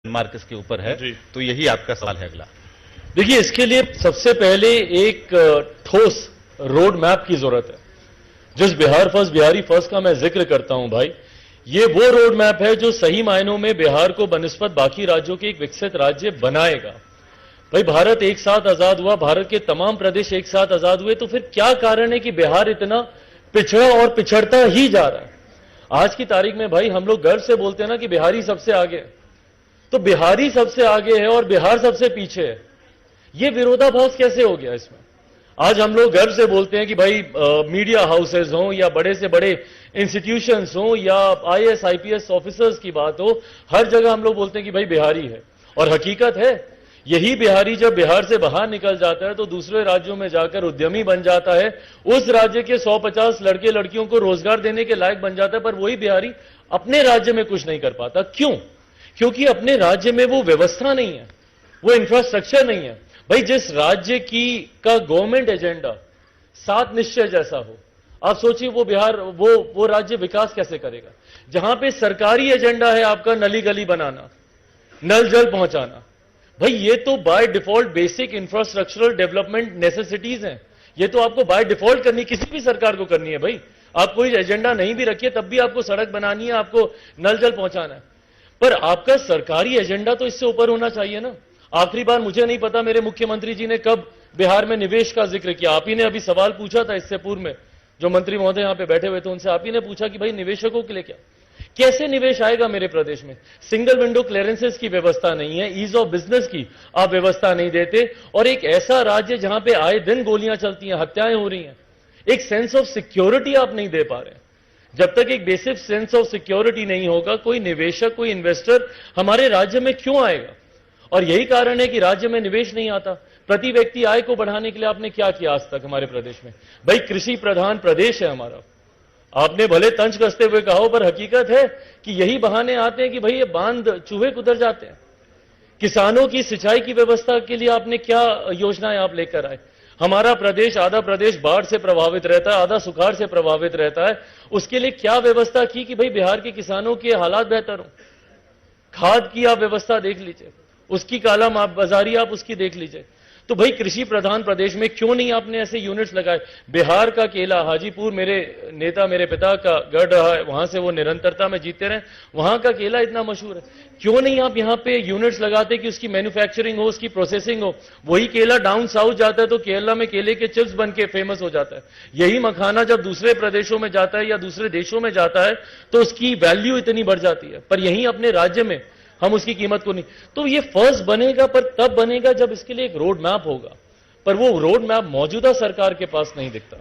Mark इसके ऊपर है, तो यही आपका सवाल है अगला। देखिए, इसके लिए सबसे पहले एक ठोस रोड मैप की जरूरत है। जिस बिहार फर्स्ट, बिहारी फर्स्ट का मैं जिक्र करता हूं भाई, ये वो रोड मैप है जो सही मायनों में बिहार को बनिस्बत बाकी राज्यों के एक विकसित राज्य बनाएगा। भाई, भारत एक साथ आजाद हुआ, भारत के तमाम प्रदेश एक साथ आजाद हुए, तो फिर क्या कारण है कि बिहार इतना पिछड़ा और पिछड़ता ही जा रहा है? आज की तारीख में भाई हम लोग गर्व से बोलते हैं ना कि बिहारी सबसे आगे है, तो बिहारी सबसे आगे है और बिहार सबसे पीछे है। ये विरोधाभास कैसे हो गया इसमें? आज हम लोग गर्व से बोलते हैं कि भाई मीडिया हाउसेज हों या बड़े से बड़े इंस्टीट्यूशंस हों या आईएएस आईपीएस ऑफिसर्स की बात हो, हर जगह हम लोग बोलते हैं कि भाई बिहारी है। और हकीकत है, यही बिहारी जब बिहार से बाहर निकल जाता है तो दूसरे राज्यों में जाकर उद्यमी बन जाता है, उस राज्य के 150 लड़के लड़कियों को रोजगार देने के लायक बन जाता है, पर वही बिहारी अपने राज्य में कुछ नहीं कर पाता। क्यों? क्योंकि अपने राज्य में वो व्यवस्था नहीं है, वो इंफ्रास्ट्रक्चर नहीं है। भाई, जिस राज्य का गवर्नमेंट एजेंडा 7 निश्चय जैसा हो, आप सोचिए वो राज्य विकास कैसे करेगा? जहां पे सरकारी एजेंडा है आपका नली गली बनाना, नल जल पहुंचाना, भाई ये तो by default basic infrastructural development necessities हैं। ये तो आपको बाय डिफॉल्ट करनी, किसी भी सरकार को करनी है। भाई, आप कोई एजेंडा नहीं भी रखिए तब भी आपको सड़क बनानी है, आपको नल जल पहुंचाना है, पर आपका सरकारी एजेंडा तो इससे ऊपर होना चाहिए ना। आखिरी बार मुझे नहीं पता मेरे मुख्यमंत्री जी ने कब बिहार में निवेश का जिक्र किया। आप ही ने अभी सवाल पूछा था इससे पूर्व में, जो मंत्री महोदय यहां पे बैठे हुए थे उनसे आप ही ने पूछा कि भाई निवेशकों के लिए क्या, कैसे निवेश आएगा मेरे प्रदेश में? सिंगल विंडो क्लियरेंसेस की व्यवस्था नहीं है, ईज ऑफ बिजनेस की आप व्यवस्था नहीं देते, और एक ऐसा राज्य जहां पे आए दिन गोलियां चलती हैं, हत्याएं हो रही हैं, एक सेंस ऑफ सिक्योरिटी आप नहीं दे पा रहे। जब तक एक बेसिक सेंस ऑफ सिक्योरिटी नहीं होगा, कोई निवेशक, कोई इन्वेस्टर हमारे राज्य में क्यों आएगा? और यही कारण है कि राज्य में निवेश नहीं आता। प्रति व्यक्ति आय को बढ़ाने के लिए आपने क्या किया आज तक हमारे प्रदेश में? भाई, कृषि प्रधान प्रदेश है हमारा। आपने भले तंज कसते हुए कहो, पर हकीकत है कि यही बहाने आते हैं कि भाई ये बांध चूहे कुतर जाते हैं। किसानों की सिंचाई की व्यवस्था के लिए आपने क्या योजनाएं आप लेकर आए? हमारा प्रदेश, आधा प्रदेश बाढ़ से प्रभावित रहता है, आधा सुखाड़ से प्रभावित रहता है। उसके लिए क्या व्यवस्था की कि भाई बिहार के किसानों के हालात बेहतर हो? खाद की आप व्यवस्था देख लीजिए, उसकी काला बाजारी आप उसकी देख लीजिए। तो भाई, कृषि प्रधान प्रदेश में क्यों नहीं आपने ऐसे यूनिट्स लगाए? बिहार का केला, हाजीपुर मेरे नेता, मेरे पिता का गढ़ रहा है, वहां से वो निरंतरता में जीते रहे, वहां का केला इतना मशहूर है। क्यों नहीं आप यहां पे यूनिट्स लगाते कि उसकी मैन्युफैक्चरिंग हो, उसकी प्रोसेसिंग हो? वही केला डाउन साउथ जाता है तो केरला में केले के चिप्स बन के फेमस हो जाता है। यही मखाना जब दूसरे प्रदेशों में जाता है या दूसरे देशों में जाता है तो उसकी वैल्यू इतनी बढ़ जाती है, पर यहीं अपने राज्य में हम उसकी कीमत को नहीं। तो ये फर्स्ट बनेगा, पर तब बनेगा जब इसके लिए एक रोड मैप होगा, पर वो रोड मैप मौजूदा सरकार के पास नहीं दिखता।